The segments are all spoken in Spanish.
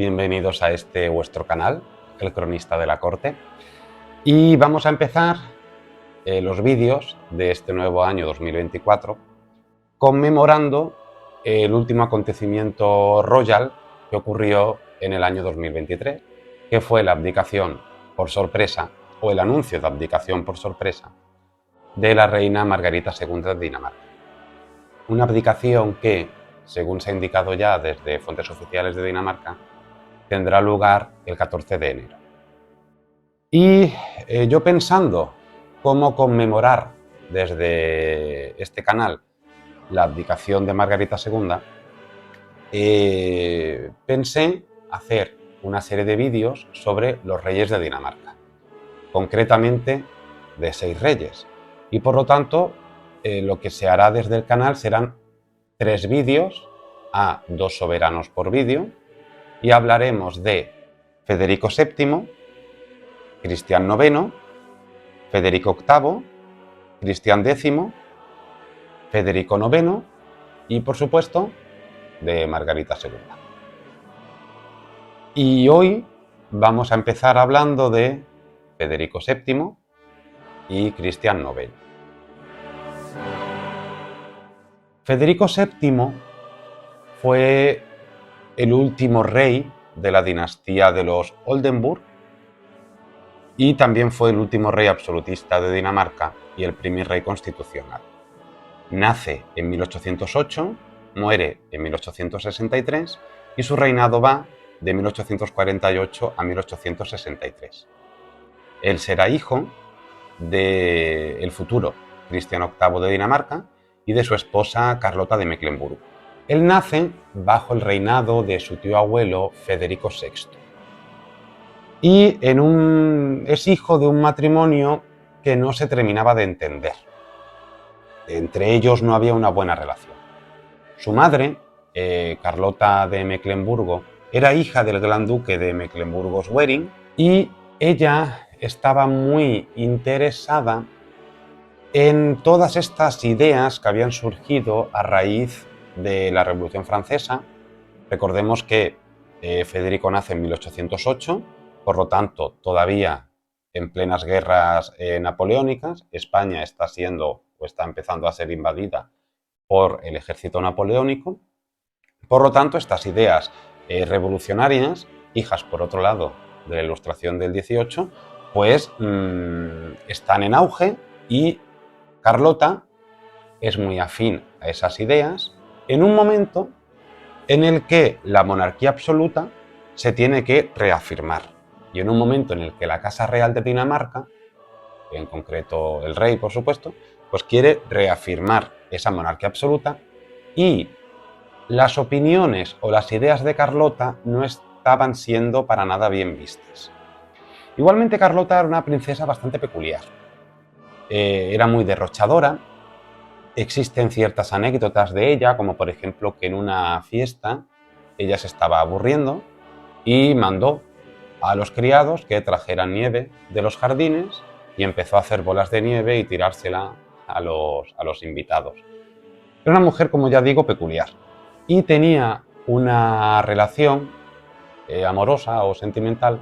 bienvenidos a este vuestro canal, El Cronista de la Corte. Y vamos a empezar los vídeos de este nuevo año 2024 conmemorando el último acontecimiento royal que ocurrió en el año 2023, que fue la abdicación por sorpresa, o el anuncio de abdicación por sorpresa, de la reina Margarita II de Dinamarca. Una abdicación que, según se ha indicado ya desde fuentes oficiales de Dinamarca, tendrá lugar el 14 de enero. Y yo pensando cómo conmemorar desde este canal la abdicación de Margarita II, pensé hacer una serie de vídeos sobre los reyes de Dinamarca, concretamente de 6 reyes. Y por lo tanto, lo que se hará desde el canal serán 3 vídeos a 2 soberanos por vídeo, y hablaremos de Federico VII, Cristián IX, Federico VIII, Cristián X, Federico IX y, por supuesto, de Margarita II. Y hoy vamos a empezar hablando de Federico VII y Cristián IX. Federico VII fue el último rey de la dinastía de los Oldenburg y también fue el último rey absolutista de Dinamarca y el primer rey constitucional. Nace en 1808, muere en 1863 y su reinado va de 1848 a 1863. Él será hijo del futuro Cristián VIII de Dinamarca y de su esposa Carlota de Mecklemburgo. Él nace bajo el reinado de su tío abuelo Federico VI y es hijo de un matrimonio que no se terminaba de entender. Entre ellos no había una buena relación. Su madre, Carlota de Mecklemburgo, era hija del gran duque de Mecklemburgo-Schwerin y ella estaba muy interesada en todas estas ideas que habían surgido a raíz de la Revolución Francesa. Recordemos que Federico nace en 1808, por lo tanto, todavía en plenas guerras napoleónicas. España está empezando a ser invadida por el ejército napoleónico. Por lo tanto, estas ideas revolucionarias, hijas por otro lado de la Ilustración del 18, pues están en auge, y Carlota es muy afín a esas ideas en un momento en el que la monarquía absoluta se tiene que reafirmar, y en un momento en el que la Casa Real de Dinamarca, en concreto el rey por supuesto, pues quiere reafirmar esa monarquía absoluta, y las opiniones o las ideas de Carlota no estaban siendo para nada bien vistas. Igualmente, Carlota era una princesa bastante peculiar. Era muy derrochadora. Existen ciertas anécdotas de ella, como por ejemplo que en una fiesta ella se estaba aburriendo y mandó a los criados que trajeran nieve de los jardines y empezó a hacer bolas de nieve y tirársela a los invitados. Era una mujer, como ya digo, peculiar, y tenía una relación amorosa o sentimental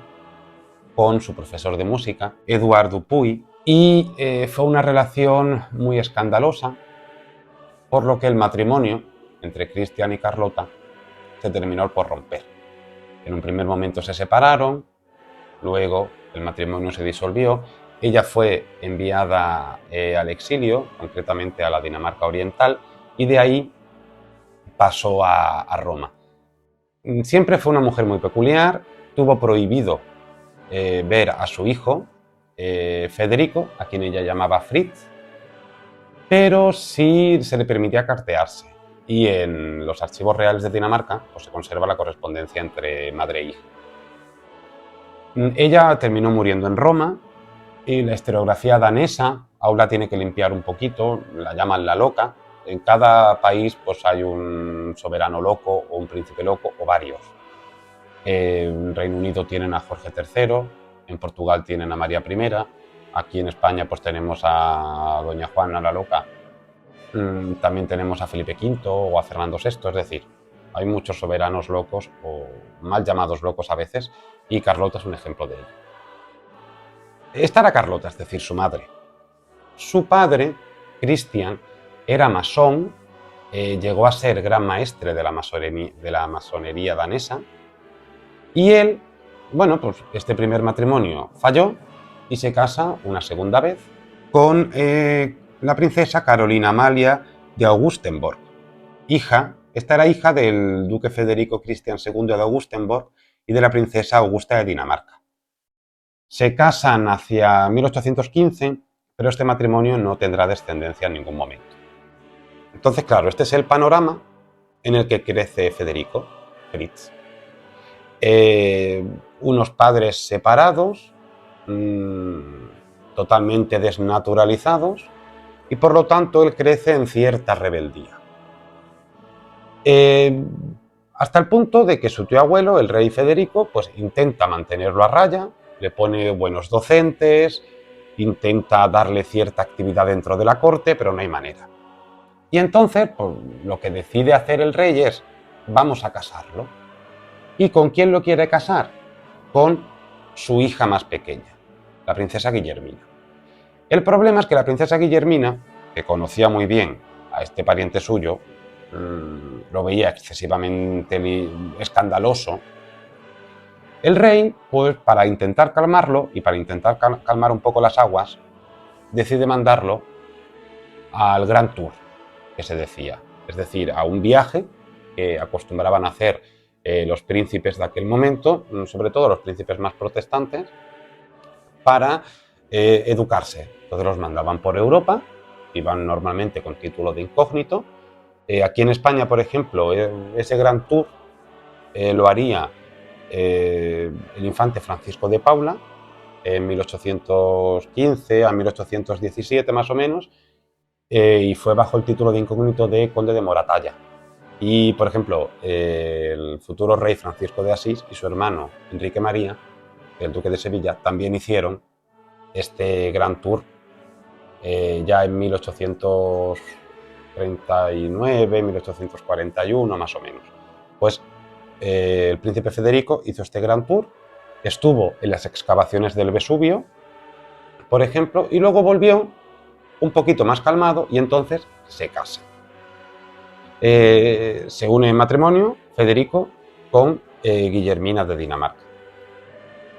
con su profesor de música, Edouard Dupuy, y fue una relación muy escandalosa, por lo que el matrimonio entre Cristián y Carlota se terminó por romper. En un primer momento se separaron, luego el matrimonio se disolvió, ella fue enviada al exilio, concretamente a la Dinamarca Oriental, y de ahí pasó a Roma. Siempre fue una mujer muy peculiar, tuvo prohibido ver a su hijo Federico, a quien ella llamaba Fritz, pero sí se le permitía cartearse, y en los archivos reales de Dinamarca pues, se conserva la correspondencia entre madre e hija. Ella terminó muriendo en Roma, y la historiografía danesa aún la tiene que limpiar un poquito, la llaman la loca. En cada país pues, hay un soberano loco o un príncipe loco o varios. En Reino Unido tienen a Jorge III, en Portugal tienen a María I, aquí en España pues tenemos a doña Juana la loca, también tenemos a Felipe V o a Fernando VI, es decir, hay muchos soberanos locos o mal llamados locos a veces, y Carlota es un ejemplo de ello. Esta era Carlota, es decir, su madre. Su padre, Cristian, era masón, llegó a ser gran maestre de la masonería danesa, y él, bueno, pues este primer matrimonio falló y se casa una segunda vez con la princesa Carolina Amalia de Augustenborg. Esta era hija del duque Federico Cristian II de Augustenborg y de la princesa Augusta de Dinamarca. Se casan hacia 1815, pero este matrimonio no tendrá descendencia en ningún momento. Entonces, claro, este es el panorama en el que crece Federico, Fritz. Unos padres separados, totalmente desnaturalizados, y por lo tanto él crece en cierta rebeldía. Hasta el punto de que su tío abuelo, el rey Federico, pues intenta mantenerlo a raya, le pone buenos docentes, intenta darle cierta actividad dentro de la corte, pero no hay manera. Y entonces, pues, lo que decide hacer el rey es, vamos a casarlo. ¿Y con quién lo quiere casar? Con su hija más pequeña, la princesa Guillermina. El problema es que la princesa Guillermina, que conocía muy bien a este pariente suyo, lo veía excesivamente escandaloso. El rey, pues para intentar calmarlo y para intentar calmar un poco las aguas, decide mandarlo al Grand Tour, que se decía, es decir, a un viaje que acostumbraban a hacer los príncipes de aquel momento, sobre todo los príncipes más protestantes, para educarse. Entonces los mandaban por Europa, iban normalmente con título de incógnito. Aquí en España, por ejemplo, ese Grand Tour lo haría el infante Francisco de Paula en 1815 a 1817 más o menos, y fue bajo el título de incógnito de conde de Moratalla. Y, por ejemplo, el futuro rey Francisco de Asís y su hermano Enrique María, el duque de Sevilla, también hicieron este Grand Tour ya en 1839, 1841 más o menos. Pues el príncipe Federico hizo este Grand Tour, estuvo en las excavaciones del Vesubio, por ejemplo, y luego volvió un poquito más calmado y entonces se casa. Se une en matrimonio Federico con Guillermina de Dinamarca.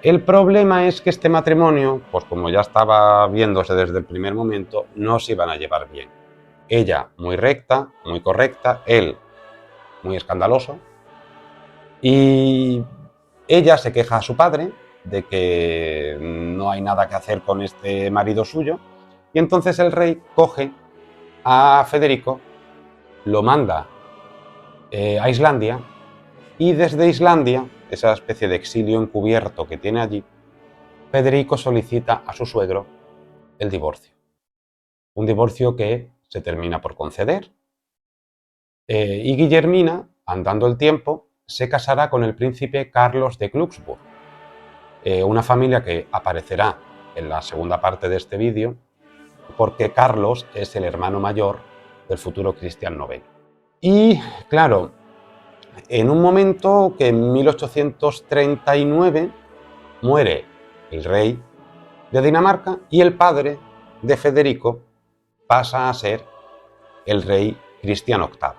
El problema es que este matrimonio, pues como ya estaba viéndose desde el primer momento, no se iban a llevar bien. Ella muy recta, muy correcta, él muy escandaloso, y ella se queja a su padre de que no hay nada que hacer con este marido suyo, y entonces el rey coge a Federico, lo manda a Islandia, y desde Islandia, esa especie de exilio encubierto que tiene allí, Federico solicita a su suegro el divorcio. Un divorcio que se termina por conceder, y Guillermina, andando el tiempo, se casará con el príncipe Carlos de Glücksburg, una familia que aparecerá en la segunda parte de este vídeo, porque Carlos es el hermano mayor del futuro Cristian IX. Y claro, en un momento que en 1839 muere el rey de Dinamarca y el padre de Federico pasa a ser el rey Cristian VIII.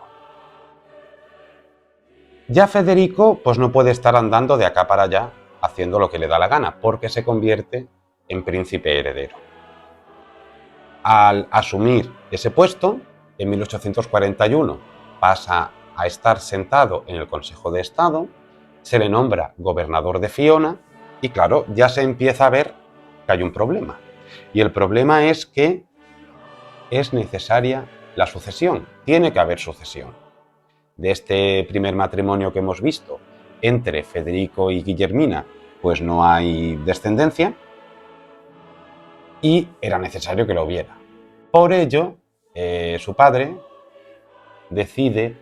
Ya Federico pues no puede estar andando de acá para allá haciendo lo que le da la gana, porque se convierte en príncipe heredero. Al asumir ese puesto, en 1841 pasa a estar sentado en el Consejo de Estado, se le nombra gobernador de Fiona y claro, ya se empieza a ver que hay un problema. Y el problema es que es necesaria la sucesión, tiene que haber sucesión. De este primer matrimonio que hemos visto entre Federico y Guillermina, pues no hay descendencia y era necesario que lo hubiera. Por ello, su padre decide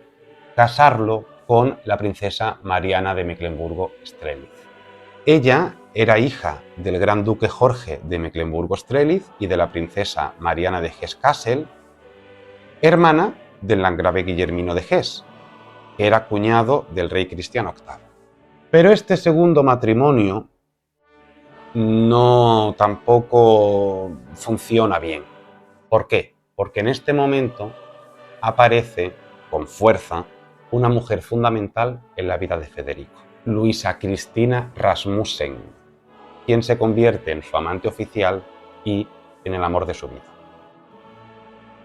casarlo con la princesa Mariana de Mecklemburgo-Strelitz. Ella era hija del gran duque Jorge de Mecklemburgo-Strelitz y de la princesa Mariana de Hesse-Kassel, hermana del landgrave Guillermino de Hesse. que era cuñado del rey Cristian VIII. Pero este segundo matrimonio no tampoco funciona bien. ¿Por qué? Porque en este momento aparece con fuerza una mujer fundamental en la vida de Federico, Luisa Cristina Rasmussen, quien se convierte en su amante oficial y en el amor de su vida.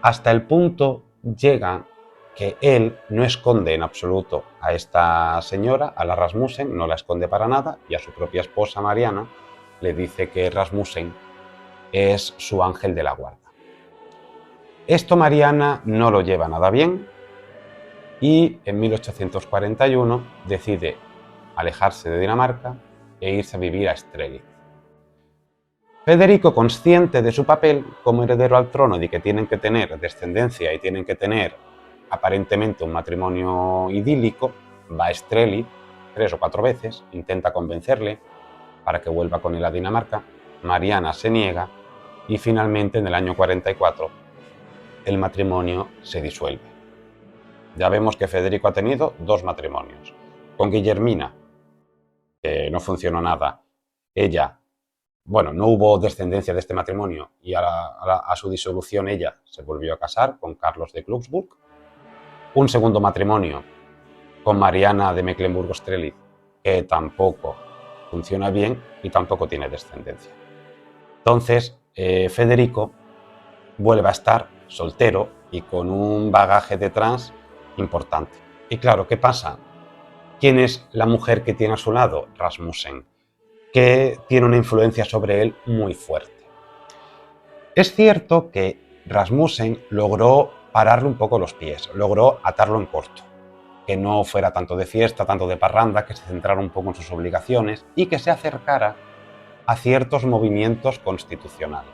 Hasta el punto llega que él no esconde en absoluto a esta señora, a la Rasmussen, no la esconde para nada, y a su propia esposa Mariana le dice que Rasmussen es su ángel de la guarda. Esto Mariana no lo lleva nada bien y en 1841 decide alejarse de Dinamarca e irse a vivir a Strelitz. Federico, consciente de su papel como heredero al trono y de que tienen que tener descendencia y tienen que tener aparentemente un matrimonio idílico, va a Strelitz 3 o 4 veces, intenta convencerle para que vuelva con él a Dinamarca. Mariana se niega y finalmente en el año 44 el matrimonio se disuelve. Ya vemos que Federico ha tenido 2 matrimonios. Con Guillermina, que no funcionó nada, no hubo descendencia de este matrimonio y a su disolución ella se volvió a casar con Carlos de Glücksburg. Un segundo matrimonio con Mariana de Mecklemburgo-Strelitz, que tampoco funciona bien y tampoco tiene descendencia. Entonces, Federico vuelve a estar soltero y con un bagaje detrás importante. Y claro, ¿qué pasa? ¿Quién es la mujer que tiene a su lado? Rasmussen, que tiene una influencia sobre él muy fuerte. Es cierto que Rasmussen logró pararle un poco los pies, logró atarlo en corto, que no fuera tanto de fiesta, tanto de parranda, que se centrara un poco en sus obligaciones y que se acercara a ciertos movimientos constitucionales.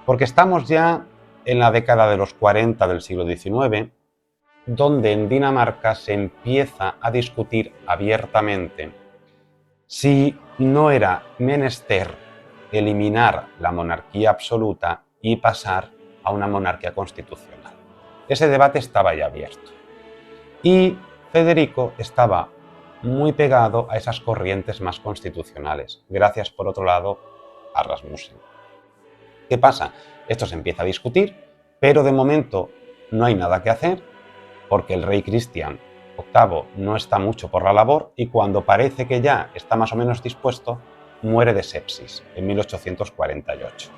Porque estamos ya en la década de los 40 del siglo XIX, donde en Dinamarca se empieza a discutir abiertamente si no era menester eliminar la monarquía absoluta y pasar a una monarquía constitucional. Ese debate estaba ya abierto. Y Federico estaba muy pegado a esas corrientes más constitucionales, gracias por otro lado a Rasmussen. ¿Qué pasa? Esto se empieza a discutir, pero de momento no hay nada que hacer porque el rey Cristian VIII no está mucho por la labor y cuando parece que ya está más o menos dispuesto, muere de sepsis en 1848.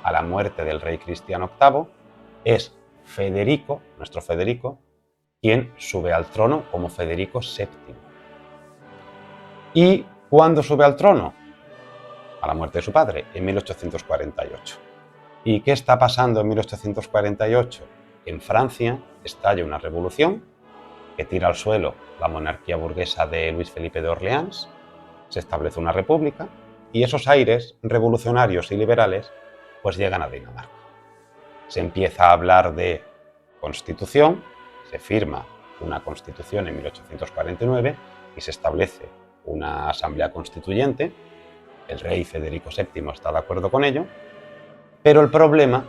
A la muerte del rey Cristian VIII es Federico, nuestro Federico, quien sube al trono como Federico VII. ¿Y cuándo sube al trono? A la muerte de su padre, en 1848. ¿Y qué está pasando en 1848? En Francia estalla una revolución que tira al suelo la monarquía burguesa de Luis Felipe de Orleans, se establece una república y esos aires revolucionarios y liberales pues llegan a Dinamarca. Se empieza a hablar de constitución, se firma una constitución en 1849 y se establece una asamblea constituyente. El rey Federico VII está de acuerdo con ello, pero el problema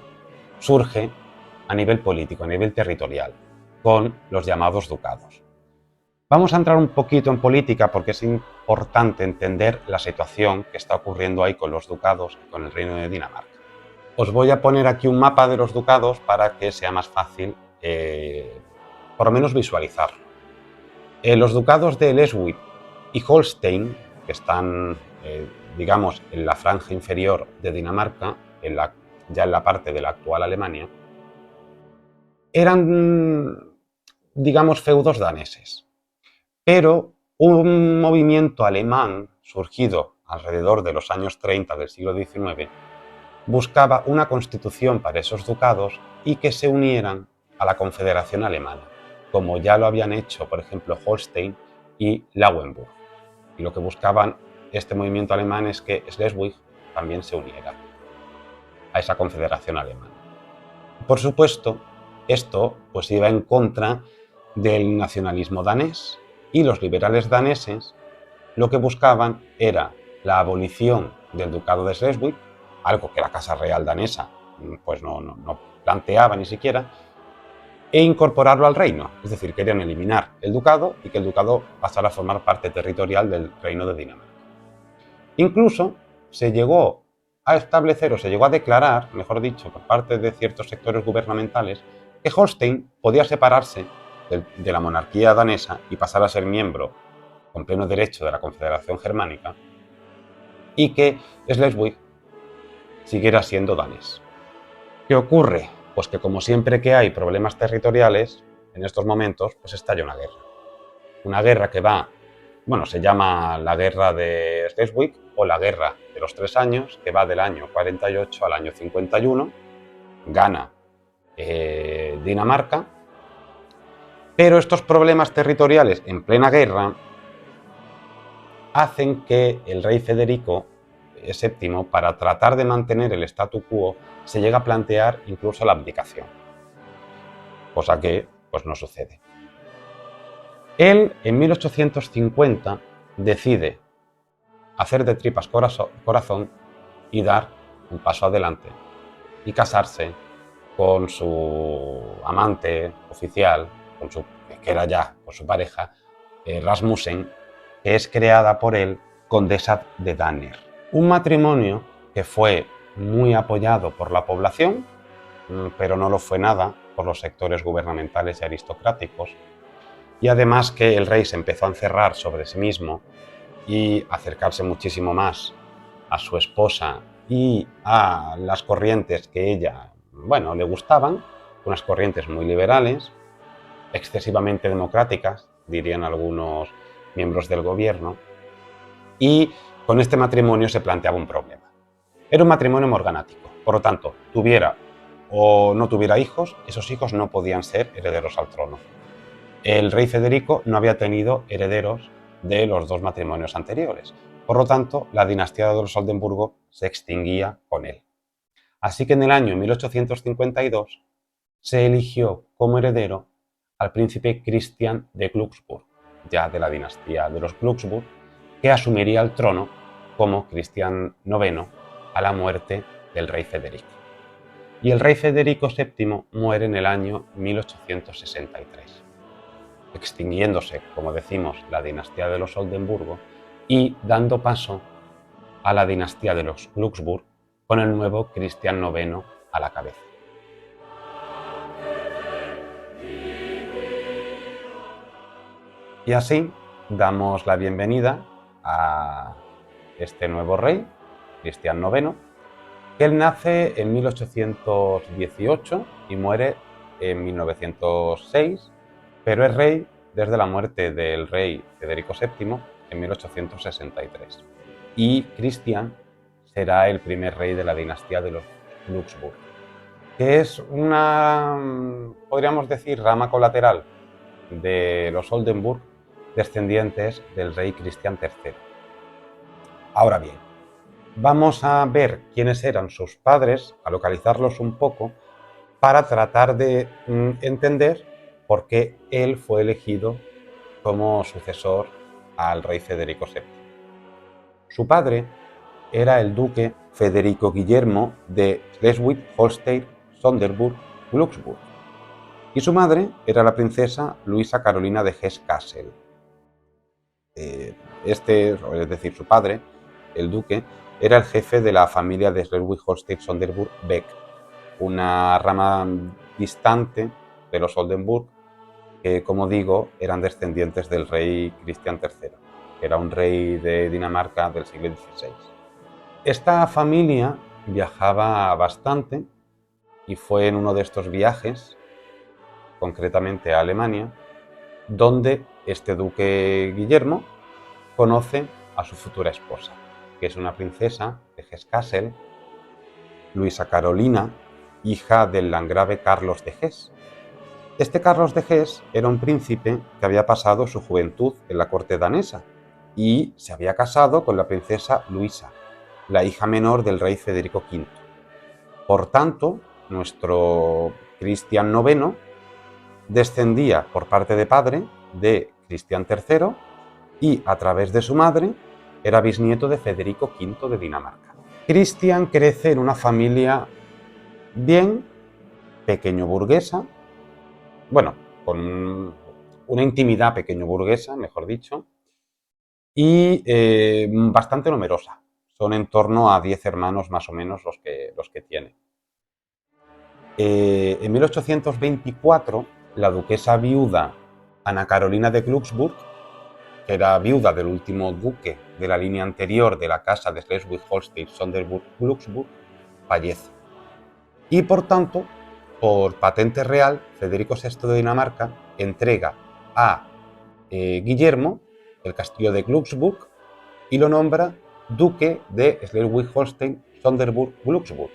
surge a nivel político, a nivel territorial, con los llamados ducados. Vamos a entrar un poquito en política porque es importante entender la situación que está ocurriendo ahí con los ducados y con el Reino de Dinamarca. Os voy a poner aquí un mapa de los ducados para que sea más fácil, por lo menos visualizarlo. Los ducados de Schleswig y Holstein, que están, digamos, en la franja inferior de Dinamarca, ya en la parte de la actual Alemania, eran, digamos, feudos daneses. Pero un movimiento alemán surgido alrededor de los años 30 del siglo XIX buscaba una constitución para esos ducados y que se unieran a la Confederación Alemana, como ya lo habían hecho, por ejemplo, Holstein y Lauenburg. Y lo que buscaban este movimiento alemán es que Schleswig también se uniera a esa Confederación Alemana. Por supuesto, esto pues iba en contra del nacionalismo danés y los liberales daneses lo que buscaban era la abolición del ducado de Schleswig, algo que la Casa Real danesa pues no planteaba ni siquiera, e incorporarlo al reino. Es decir, querían eliminar el ducado y que el ducado pasara a formar parte territorial del reino de Dinamarca. Incluso se llegó a establecer o se llegó a declarar, mejor dicho, por parte de ciertos sectores gubernamentales, que Holstein podía separarse de la monarquía danesa y pasar a ser miembro con pleno derecho de la Confederación Germánica, y que Schleswig siguiera siendo danés. ¿Qué ocurre? Pues que como siempre que hay problemas territoriales, en estos momentos pues estalla una guerra. Una guerra que va, bueno, se llama la Guerra de Schleswig o la Guerra de los 3 años, que va del año 48 al año 51, gana Dinamarca, pero estos problemas territoriales en plena guerra hacen que el rey Federico VII, para tratar de mantener el statu quo, se llega a plantear incluso la abdicación, cosa que pues no sucede. Él, en 1850, decide hacer de tripas corazón y dar un paso adelante y casarse con su amante oficial, que era ya su pareja, Rasmussen, que es creada por él condesa de Danner. Un matrimonio que fue muy apoyado por la población, pero no lo fue nada por los sectores gubernamentales y aristocráticos, y además que el rey se empezó a encerrar sobre sí mismo y acercarse muchísimo más a su esposa y a las corrientes que ella, bueno, le gustaban, unas corrientes muy liberales, excesivamente democráticas, dirían algunos miembros del gobierno, y con este matrimonio se planteaba un problema. Era un matrimonio morganático, por lo tanto, tuviera o no tuviera hijos, esos hijos no podían ser herederos al trono. El rey Federico no había tenido herederos de los 2 matrimonios anteriores. Por lo tanto, la dinastía de los Oldenburgo se extinguía con él. Así que en el año 1852 se eligió como heredero al príncipe Christian de Glücksburg, ya de la dinastía de los Glücksburg, que asumiría el trono como Cristian IX a la muerte del rey Federico. Y el rey Federico VII muere en el año 1863. Extinguiéndose, como decimos, la dinastía de los Oldenburgo y dando paso a la dinastía de los Glücksburg con el nuevo Cristian IX a la cabeza. Y así damos la bienvenida a este nuevo rey, Cristian IX, que él nace en 1818 y muere en 1906, pero es rey desde la muerte del rey Federico VII en 1863. Y Cristian será el primer rey de la dinastía de los Glücksburg, que es una, podríamos decir, rama colateral de los Oldenburg, descendientes del rey Cristian III. Ahora bien, vamos a ver quiénes eran sus padres, a localizarlos un poco, para tratar de entender por qué él fue elegido como sucesor al rey Federico VII. Su padre era el duque Federico Guillermo de Schleswig-Holstein-Sonderburg-Glücksburg y su madre era la princesa Luisa Carolina de Hesse-Kassel. Es decir, su padre, el duque, era el jefe de la familia de Schleswig-Holstein-Sonderburg-Beck, una rama distante de los Oldenburg que, como digo, eran descendientes del rey Cristian III, que era un rey de Dinamarca del siglo XVI. Esta familia viajaba bastante y fue en uno de estos viajes, concretamente a Alemania, donde este duque Guillermo conoce a su futura esposa, que es una princesa de Hesse-Kassel, Luisa Carolina, hija del landgrave Carlos de Hesse. Este Carlos de Hesse era un príncipe que había pasado su juventud en la corte danesa y se había casado con la princesa Luisa, la hija menor del rey Federico V. Por tanto, nuestro Cristian IX descendía por parte de padre de Cristian III y, a través de su madre, era bisnieto de Federico V de Dinamarca. Cristian crece en una familia bien pequeño burguesa, bueno, con una intimidad pequeño burguesa, mejor dicho, y bastante numerosa. Son en torno a 10 hermanos más o menos los que tiene. En 1824, la duquesa viuda Ana Carolina de Glücksburg, que era viuda del último duque de la línea anterior de la casa de Schleswig-Holstein-Sonderburg-Glücksburg, fallece. Y por tanto, por patente real, Federico VI de Dinamarca entrega a Guillermo el castillo de Glücksburg y lo nombra duque de Schleswig-Holstein-Sonderburg-Glücksburg,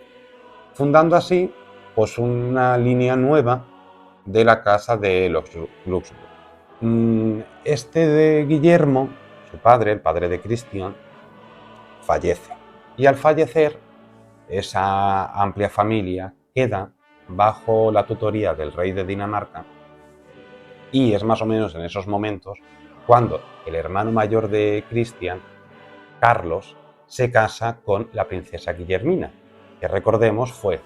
fundando así pues una línea nueva de la casa de los Glücksburg. Este de Guillermo, su padre, el padre de Christian, fallece. Y al fallecer, esa amplia familia queda bajo la tutoría del rey de Dinamarca, y es más o menos en esos momentos cuando el hermano mayor de Christian, Carlos, se casa con la princesa Guillermina, que recordemos fue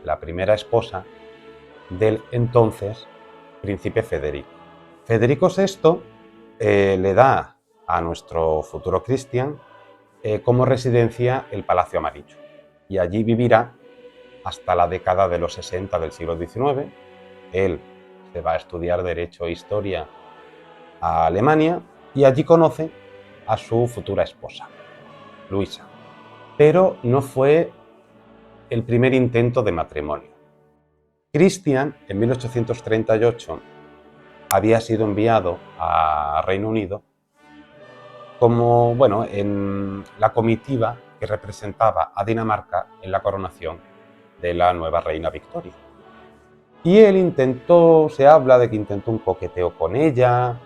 la primera esposa del entonces príncipe Federico. Federico VI le da a nuestro futuro Christian como residencia el Palacio Amarillo, y allí vivirá hasta la década de los 60 del siglo XIX. Él se va a estudiar Derecho e Historia a Alemania y allí conoce a su futura esposa, Luisa. Pero no fue el primer intento de matrimonio. Christian, en 1838, había sido enviado a Reino Unido como, bueno, en la comitiva que representaba a Dinamarca en la coronación de la nueva reina Victoria. Y él intentó, se habla de que intentó un coqueteo con ella.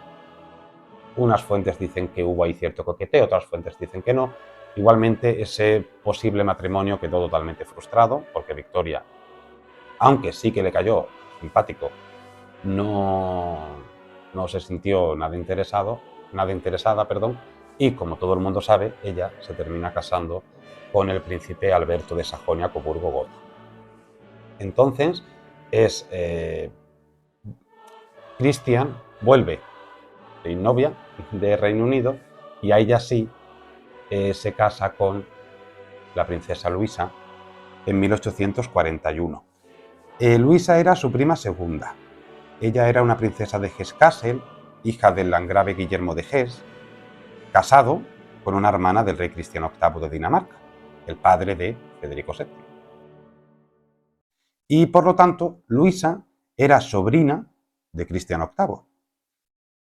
Unas fuentes dicen que hubo ahí cierto coqueteo, otras fuentes dicen que no. Igualmente, ese posible matrimonio quedó totalmente frustrado, porque Victoria, aunque sí que le cayó simpático, no se sintió nada interesada, y como todo el mundo sabe, ella se termina casando con el príncipe Alberto de Sajonia-Coburgo-Gotha. Entonces, Christian vuelve de novia de Reino Unido y a ella sí se casa con la princesa Luisa en 1841. Luisa era su prima segunda. Ella era una princesa de Hesse-Kassel, hija del landgrave Guillermo de Hesse, casado con una hermana del rey Cristiano VIII de Dinamarca, el padre de Federico VII. Y por lo tanto, Luisa era sobrina de Cristiano VIII.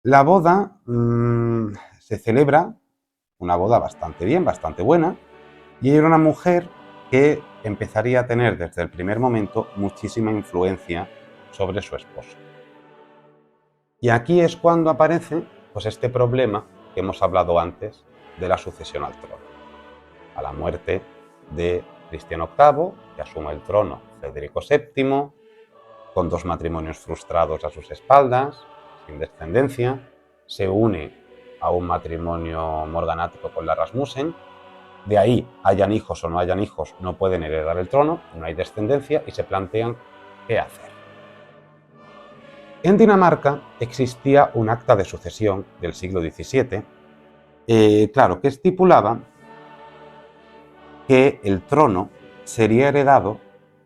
La boda se celebra, una boda bastante bien, bastante buena, y era una mujer que empezaría a tener desde el primer momento muchísima influencia sobre su esposo. Y aquí es cuando aparece pues, este problema que hemos hablado antes de la sucesión al trono. A la muerte de Cristiano VIII, que asume el trono Federico VII, con 2 matrimonios frustrados a sus espaldas, sin descendencia, se une a un matrimonio morganático con la Rasmussen. De ahí, hayan hijos o no hayan hijos, no pueden heredar el trono, no hay descendencia y se plantean qué hacer. En Dinamarca existía un acta de sucesión del siglo XVII, claro, que estipulaba que el trono sería heredado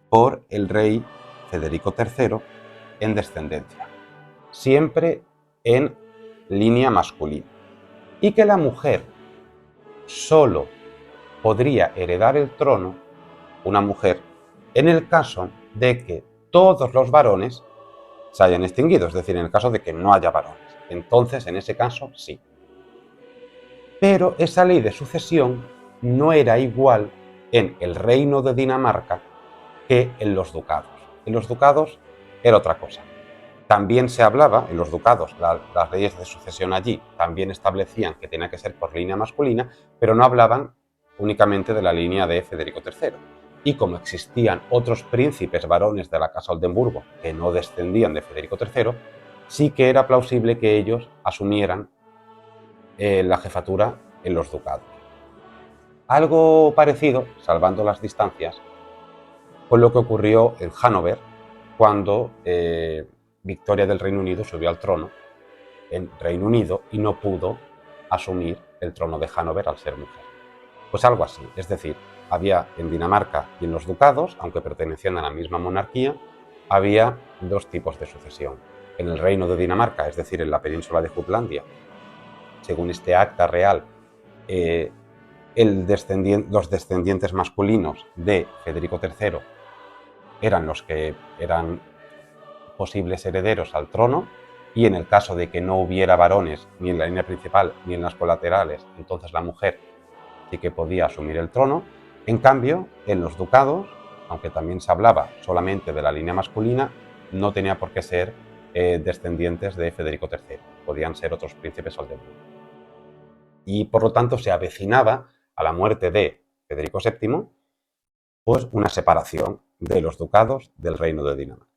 por el rey Federico III en descendencia, siempre en línea masculina, y que la mujer solo podría heredar el trono, una mujer, en el caso de que todos los varones se hayan extinguido, es decir, en el caso de que no haya varones. Entonces, en ese caso, sí. Pero esa ley de sucesión no era igual en el reino de Dinamarca que en los ducados. En los ducados era otra cosa. También se hablaba, en los ducados, las leyes de sucesión allí también establecían que tenía que ser por línea masculina, pero no hablaban únicamente de la línea de Federico III. Y como existían otros príncipes varones de la casa Oldenburgo que no descendían de Federico III, sí que era plausible que ellos asumieran la jefatura en los ducados. Algo parecido, salvando las distancias, fue lo que ocurrió en Hannover cuando Victoria del Reino Unido subió al trono en Reino Unido y no pudo asumir el trono de Hannover al ser mujer. Pues algo así, es decir, había en Dinamarca y en los ducados, aunque pertenecían a la misma monarquía, había dos tipos de sucesión. En el reino de Dinamarca, es decir, en la península de Jutlandia, según este acta real, los descendientes masculinos de Federico III eran los que eran posibles herederos al trono, y en el caso de que no hubiera varones ni en la línea principal ni en las colaterales, entonces la mujer sí que podía asumir el trono. En cambio, en los ducados, aunque también se hablaba solamente de la línea masculina, no tenía por qué ser descendientes de Federico III, podían ser otros príncipes Oldenburg. Y por lo tanto se avecinaba a la muerte de Federico VII pues una separación de los ducados del reino de Dinamarca.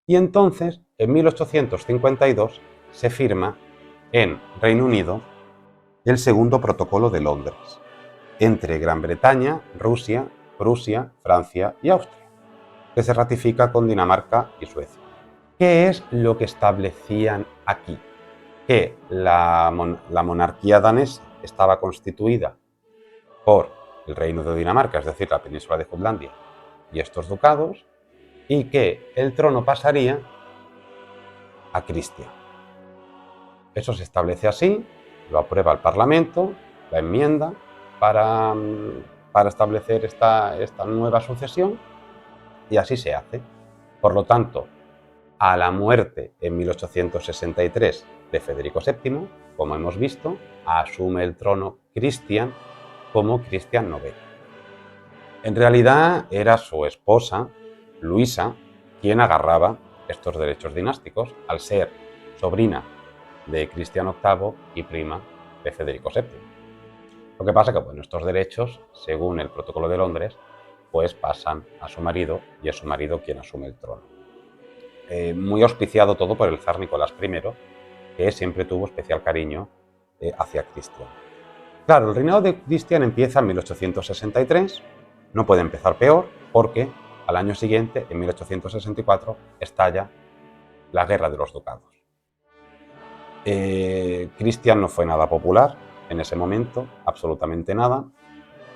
Y entonces, en 1852, se firma en Reino Unido el segundo protocolo de Londres, entre Gran Bretaña, Rusia, Prusia, Francia y Austria, que se ratifica con Dinamarca y Suecia. ¿Qué es lo que establecían aquí? Que la monarquía danesa estaba constituida por el reino de Dinamarca, es decir, la península de Jutlandia y estos ducados, y que el trono pasaría a Cristian. Eso se establece así, lo aprueba el Parlamento, la enmienda para establecer esta nueva sucesión, y así se hace. Por lo tanto, a la muerte en 1863 de Federico VII, como hemos visto, asume el trono Cristian como Cristian IX. En realidad era su esposa, Luisa, quien agarraba estos derechos dinásticos al ser sobrina de Cristian VIII y prima de Federico VII. Lo que pasa es que bueno, estos derechos, según el Protocolo de Londres, pues pasan a su marido y es su marido quien asume el trono. Muy auspiciado todo por el zar Nicolás I, que siempre tuvo especial cariño hacia Cristian. Claro, el reinado de Cristian empieza en 1863, no puede empezar peor porque al año siguiente, en 1864, estalla la Guerra de los Ducados. Cristian no fue nada popular en ese momento, absolutamente nada.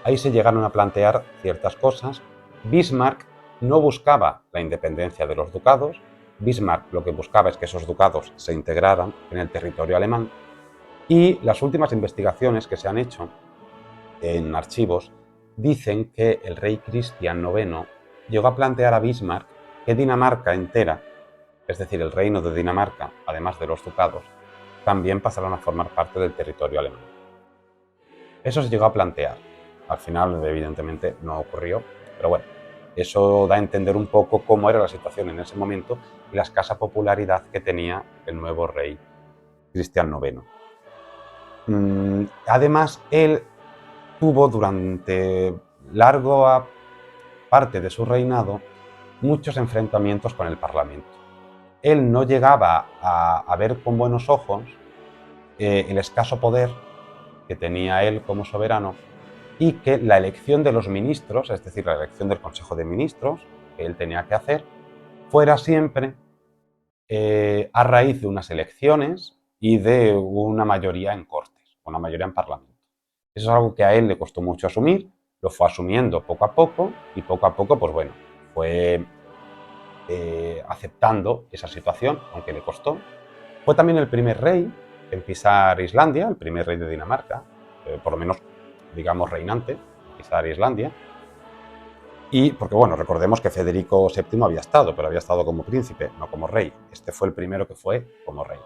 Ahí se llegaron a plantear ciertas cosas. Bismarck no buscaba la independencia de los ducados. Bismarck lo que buscaba es que esos ducados se integraran en el territorio alemán. Y las últimas investigaciones que se han hecho en archivos dicen que el rey Cristian IX llegó a plantear a Bismarck que Dinamarca entera, es decir, el reino de Dinamarca, además de los ducados, también pasaron a formar parte del territorio alemán. Eso se llegó a plantear. Al final, evidentemente, no ocurrió, pero bueno, eso da a entender un poco cómo era la situación en ese momento y la escasa popularidad que tenía el nuevo rey Cristian IX. Además, él tuvo durante larga parte de su reinado muchos enfrentamientos con el Parlamento. Él no llegaba a ver con buenos ojos el escaso poder que tenía él como soberano y que la elección de los ministros, es decir, la elección del Consejo de Ministros que él tenía que hacer, fuera siempre a raíz de unas elecciones y de una mayoría en Cortes, una mayoría en Parlamento. Eso es algo que a él le costó mucho asumir, lo fue asumiendo poco a poco y poco a poco, pues bueno, fue aceptando esa situación, aunque le costó. Fue también el primer rey en pisar Islandia, el primer rey de Dinamarca, por lo menos, digamos, reinante, en pisar Islandia. Y porque, bueno, recordemos que Federico VII había estado, pero había estado como príncipe, no como rey. Este fue el primero que fue como rey.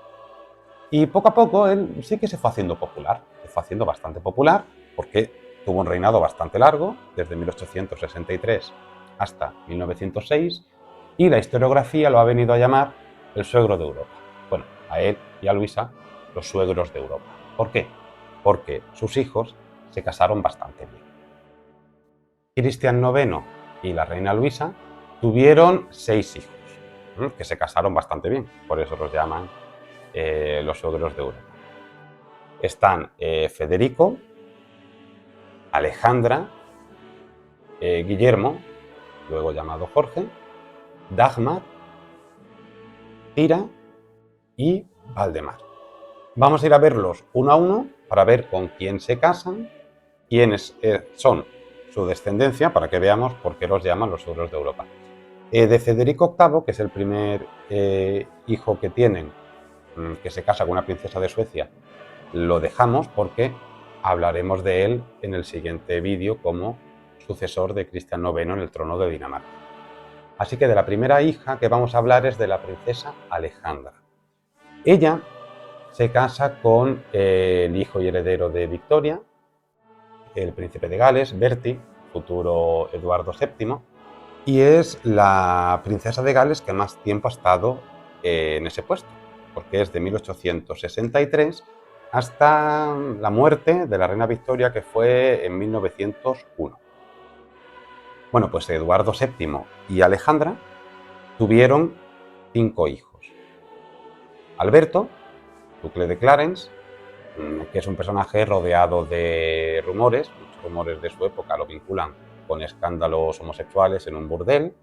Y poco a poco él sí que se fue haciendo popular, se fue haciendo bastante popular, porque tuvo un reinado bastante largo, desde 1863 hasta 1906, y la historiografía lo ha venido a llamar el suegro de Europa. Bueno, a él y a Luisa, los suegros de Europa. ¿Por qué? Porque sus hijos se casaron bastante bien. Cristian IX y la reina Luisa tuvieron 6 hijos, que se casaron bastante bien, por eso los llaman los suegros de Europa. Están Federico, Alejandra, Guillermo, luego llamado Jorge, Dagmar, Tira y Valdemar. Vamos a ir a verlos uno a uno para ver con quién se casan, quiénes son su descendencia, para que veamos por qué los llaman los suegros de Europa. De Federico VIII, que es el primer hijo que tienen, que se casa con una princesa de Suecia, lo dejamos porque hablaremos de él en el siguiente vídeo como sucesor de Cristian IX en el trono de Dinamarca. Así que de la primera hija que vamos a hablar es de la princesa Alejandra. Ella se casa con el hijo y heredero de Victoria, el príncipe de Gales, Bertie, futuro Eduardo VII, y es la princesa de Gales que más tiempo ha estado en ese puesto, porque es de 1863 hasta la muerte de la reina Victoria, que fue en 1901. Bueno, pues Eduardo VII y Alejandra tuvieron 5 hijos. Alberto, duque de Clarence, que es un personaje rodeado de rumores, muchos rumores de su época lo vinculan con escándalos homosexuales en un burdel.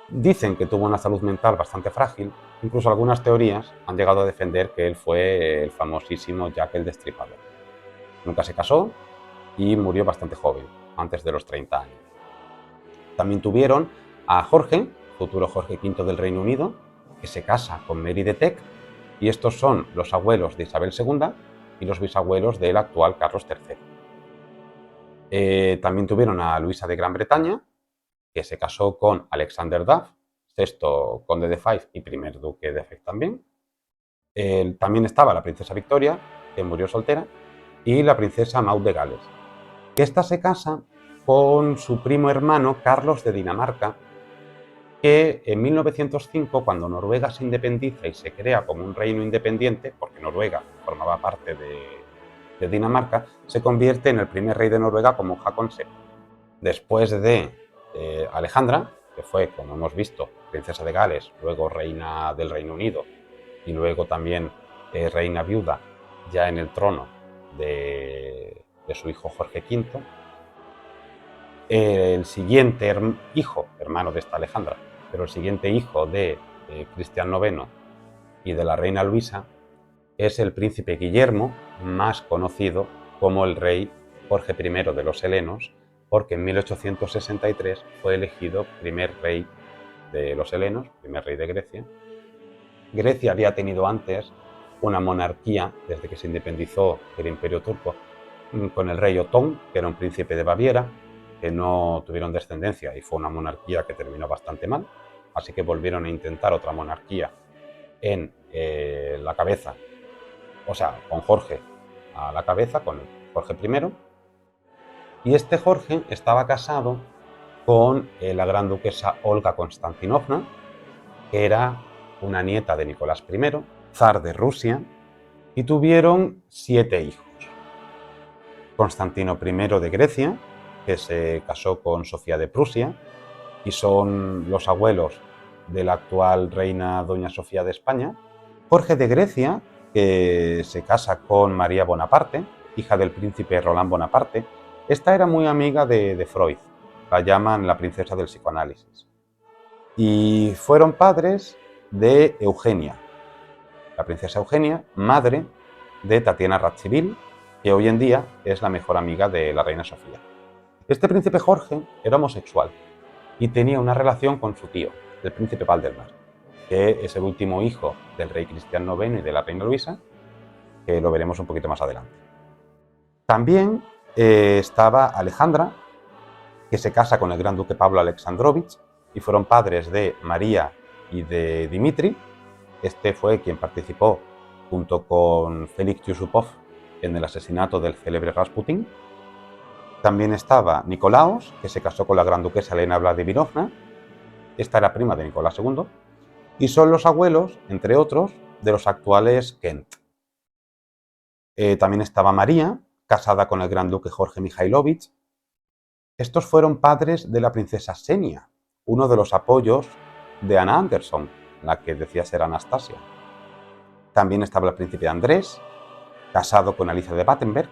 Dicen que tuvo una salud mental bastante frágil, incluso algunas teorías han llegado a defender que él fue el famosísimo Jack el Destripador. Nunca se casó y murió bastante joven, antes de los 30 años. También tuvieron a Jorge, futuro Jorge V del Reino Unido, que se casa con Mary de Teck, y estos son los abuelos de Isabel II y los bisabuelos del actual Carlos III. También tuvieron a Luisa de Gran Bretaña, que se casó con Alexander Duff, sexto conde de Fife y primer duque de Fife también. También estaba la princesa Victoria, que murió soltera, y la princesa Maud de Gales. Esta se casa con su primo hermano Carlos de Dinamarca, que en 1905, cuando Noruega se independiza y se crea como un reino independiente, porque Noruega formaba parte de Dinamarca, se convierte en el primer rey de Noruega como Haakon VII. Después de Alejandra, que fue, como hemos visto, princesa de Gales, luego reina del Reino Unido y luego también reina viuda ya en el trono de su hijo Jorge V, el siguiente hijo, hermano de esta Alejandra, pero el siguiente hijo de Cristian IX y de la reina Luisa es el príncipe Guillermo, más conocido como el rey Jorge I de los helenos, porque en 1863 fue elegido primer rey de los helenos, primer rey de Grecia. Grecia había tenido antes una monarquía desde que se independizó del Imperio Turco con el rey Otón, que era un príncipe de Baviera, que no tuvieron descendencia y fue una monarquía que terminó bastante mal, así que volvieron a intentar otra monarquía en la cabeza, o sea, con Jorge a la cabeza, con Jorge I, y este Jorge estaba casado con la gran duquesa Olga Konstantinovna, que era una nieta de Nicolás I, zar de Rusia, y tuvieron 7 hijos. Constantino I de Grecia, que se casó con Sofía de Prusia, y son los abuelos de la actual reina doña Sofía de España. Jorge de Grecia, que se casa con María Bonaparte, hija del príncipe Roland Bonaparte. Esta era muy amiga de Freud, la llaman la princesa del psicoanálisis. Y fueron padres de Eugenia, la princesa Eugenia, madre de Tatiana Radziwiłł, que hoy en día es la mejor amiga de la reina Sofía. Este príncipe Jorge era homosexual y tenía una relación con su tío, el príncipe Valdemar, que es el último hijo del rey Cristian IX y de la reina Luisa, que lo veremos un poquito más adelante. También estaba Alejandra, que se casa con el gran duque Pablo Alexandrovich, y fueron padres de María y de Dimitri. Este fue quien participó junto con Félix Yusupov en el asesinato del célebre Rasputín. También estaba Nicolaos, que se casó con la gran duquesa Elena Vladimirovna. Esta era prima de Nicolás II. Y son los abuelos, entre otros, de los actuales Kent. También estaba María, casada con el gran duque Jorge Mikhailovich. Estos fueron padres de la princesa Xenia, uno de los apoyos de Anna Anderson, la que decía ser Anastasia. También estaba el príncipe Andrés, casado con Alicia de Battenberg,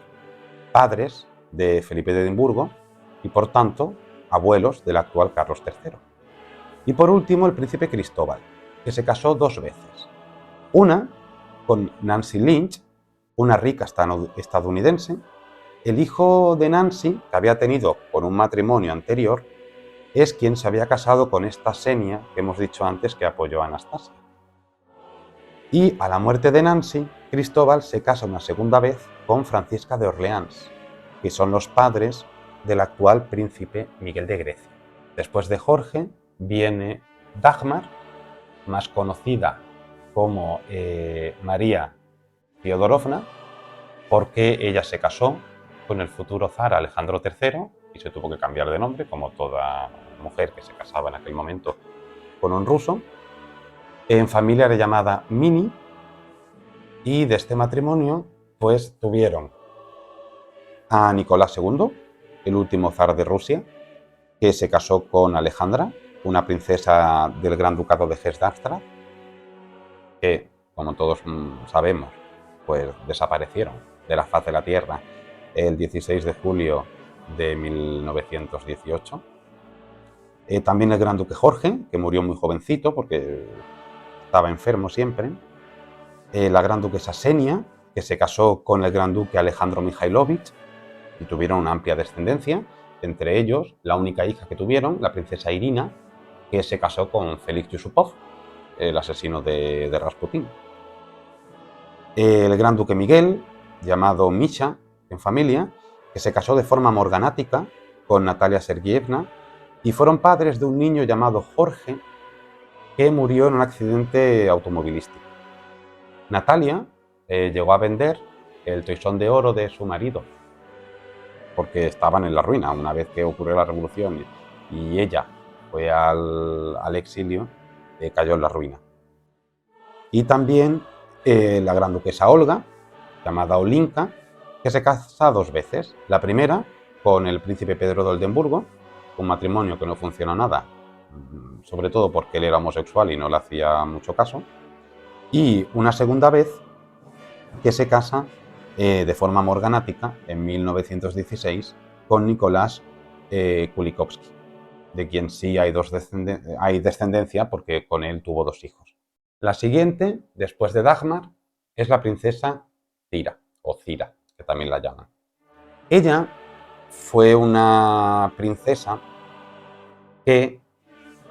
padres de Felipe de Edimburgo y, por tanto, abuelos del actual Carlos III. Y por último, el príncipe Cristóbal, que se casó 2 veces. Una con Nancy Lynch, una rica estadounidense. El hijo de Nancy, que había tenido con un matrimonio anterior, es quien se había casado con esta Xenia que hemos dicho antes que apoyó a Anastasia. Y a la muerte de Nancy, Cristóbal se casa una segunda vez con Francisca de Orleans, que son los padres del actual príncipe Miguel de Grecia. Después de Jorge viene Dagmar, más conocida como María Fiodorovna, porque ella se casó con el futuro zar Alejandro III y se tuvo que cambiar de nombre, como toda mujer que se casaba en aquel momento con un ruso. En familia era llamada Mini, y de este matrimonio pues tuvieron a Nicolás II, el último zar de Rusia, que se casó con Alejandra, una princesa del Gran Ducado de Hesse-Darmstadt, que, como todos sabemos, pues desaparecieron de la faz de la Tierra el 16 de julio de 1918. También el Gran Duque Jorge, que murió muy jovencito porque estaba enfermo siempre. La Gran Duquesa Xenia, que se casó con el Gran Duque Alejandro Mikhailovich y tuvieron una amplia descendencia, entre ellos la única hija que tuvieron, la princesa Irina, que se casó con Félix Yusupov, el asesino de Rasputín. El Gran Duque Miguel, llamado Misha en familia, que se casó de forma morganática con Natalia Sergeyevna, y fueron padres de un niño llamado Jorge, que murió en un accidente automovilístico. Natalia llegó a vender el toisón de oro de su marido, porque estaban en la ruina. Una vez que ocurrió la revolución y ella fue al exilio, cayó en la ruina. Y también la gran duquesa Olga, llamada Olinka, que se casa 2 veces. La primera con el príncipe Pedro de Oldenburgo, un matrimonio que no funcionó nada, sobre todo porque él era homosexual y no le hacía mucho caso. Y una segunda vez que se casa de forma morganática en 1916 con Nicolás Kulikovsky, de quien sí hay descendencia porque con él tuvo 2 hijos. La siguiente, después de Dagmar, es la princesa Cira, o Cira, que también la llaman. Ella fue una princesa que,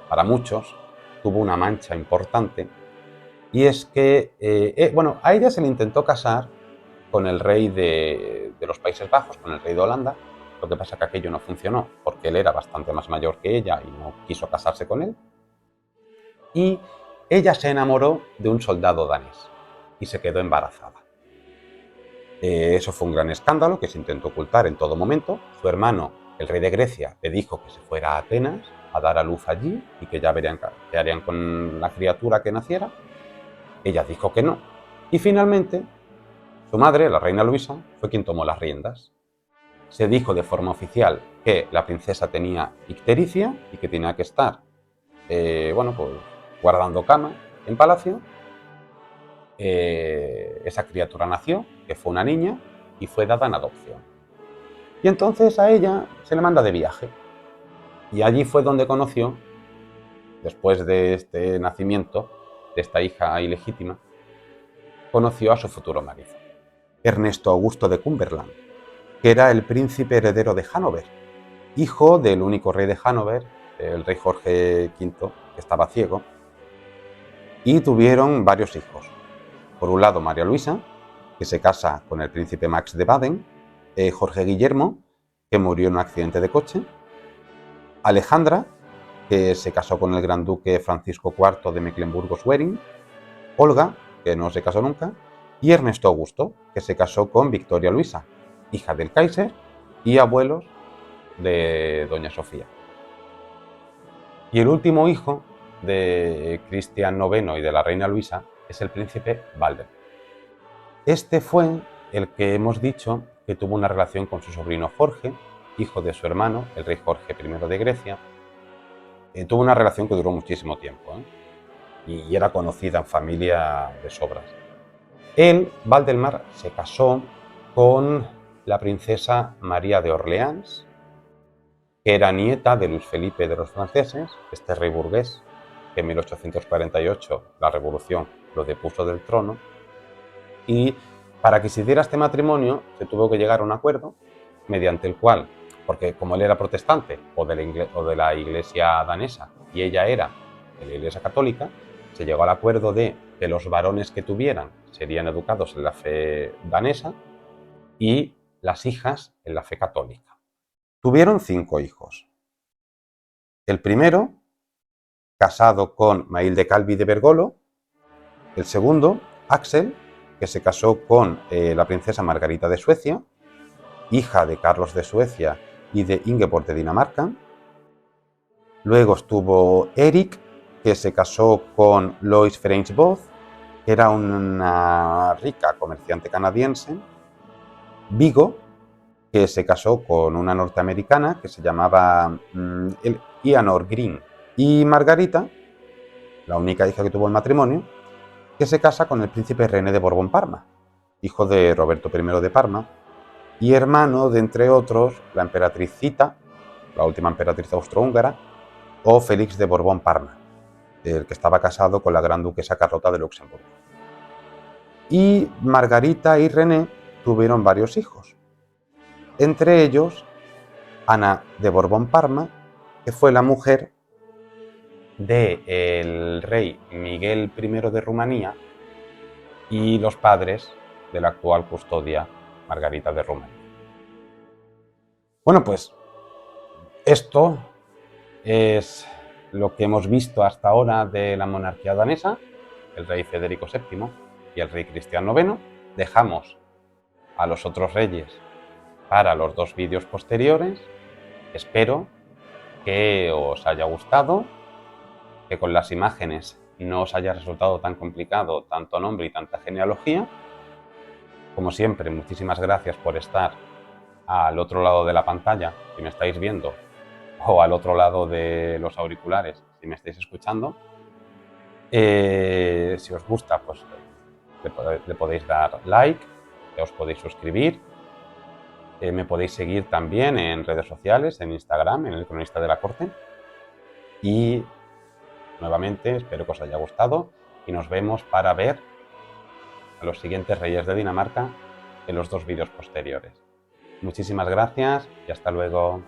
para muchos, tuvo una mancha importante, y es que, bueno, a ella se le intentó casar con el rey de los Países Bajos, con el rey de Holanda. Lo que pasa es que aquello no funcionó, porque él era bastante más mayor que ella y no quiso casarse con él. Y ella se enamoró de un soldado danés y se quedó embarazada. Eso fue un gran escándalo que se intentó ocultar en todo momento. Su hermano, el rey de Grecia, le dijo que se fuera a Atenas a dar a luz allí y que ya verían qué harían con la criatura que naciera. Ella dijo que no. Y finalmente, su madre, la reina Luisa, fue quien tomó las riendas. Se dijo de forma oficial que la princesa tenía ictericia y que tenía que estar, bueno, pues guardando cama en palacio. Esa criatura nació, que fue una niña, y fue dada en adopción. Y entonces a ella se le manda de viaje. Y allí fue donde conoció, después de este nacimiento, de esta hija ilegítima, conoció a su futuro marido, Ernesto Augusto de Cumberland, que era el príncipe heredero de Hannover, hijo del único rey de Hannover, el rey Jorge V, que estaba ciego, y tuvieron varios hijos. Por un lado, María Luisa, que se casa con el príncipe Max de Baden, Jorge Guillermo, que murió en un accidente de coche, Alejandra, que se casó con el gran duque Francisco IV de Mecklemburgo-Schwerin, Olga, que no se casó nunca, y Ernesto Augusto, que se casó con Victoria Luisa, hija del Kaiser y abuelos de doña Sofía. Y el último hijo de Cristian IX y de la reina Luisa es el príncipe Valdemar. Este fue el que hemos dicho que tuvo una relación con su sobrino Jorge, hijo de su hermano, el rey Jorge I de Grecia. Tuvo una relación que duró muchísimo tiempo, y era conocida en familia de sobras. Él, Valdemar, se casó con la princesa María de Orleans, que era nieta de Luis Felipe de los franceses, este rey burgués, que en 1848 la revolución lo depuso del trono, y para que se diera este matrimonio se tuvo que llegar a un acuerdo mediante el cual, porque como él era protestante o de la iglesia danesa y ella era de la iglesia católica, se llegó al acuerdo de que los varones que tuvieran serían educados en la fe danesa y las hijas en la fe católica. Tuvieron 5 hijos. El primero, casado con Matilde Calvi de Bergolo. El segundo, Axel, que se casó con la princesa Margarita de Suecia, hija de Carlos de Suecia y de Ingeborg de Dinamarca. Luego estuvo Eric, que se casó con Lois Freinsboth, que era una rica comerciante canadiense. Vigo, que se casó con una norteamericana que se llamaba Eleanor Green. Y Margarita, la única hija que tuvo el matrimonio, que se casa con el príncipe René de Borbón-Parma, hijo de Roberto I de Parma, y hermano de, entre otros, la emperatriz Zita, la última emperatriz austrohúngara, o Félix de Borbón-Parma, el que estaba casado con la gran duquesa Carlota de Luxemburgo. Y Margarita y René tuvieron varios hijos, entre ellos Ana de Borbón-Parma, que fue la mujer del rey Miguel I de Rumanía y los padres de la actual custodia Margarita de Rumanía. Bueno, pues esto es lo que hemos visto hasta ahora de la monarquía danesa, el rey Federico VII y el rey Cristián IX. Dejamos a los otros reyes para los 2 vídeos posteriores. Espero que os haya gustado, que con las imágenes no os haya resultado tan complicado tanto nombre y tanta genealogía. Como siempre, muchísimas gracias por estar al otro lado de la pantalla, si me estáis viendo, o al otro lado de los auriculares, si me estáis escuchando. Si os gusta, pues le podéis dar like, os podéis suscribir. Me podéis seguir también en redes sociales, en Instagram, en El Cronista de la Corte. Y nuevamente espero que os haya gustado y nos vemos para ver a los siguientes reyes de Dinamarca en los 2 vídeos posteriores. Muchísimas gracias y hasta luego.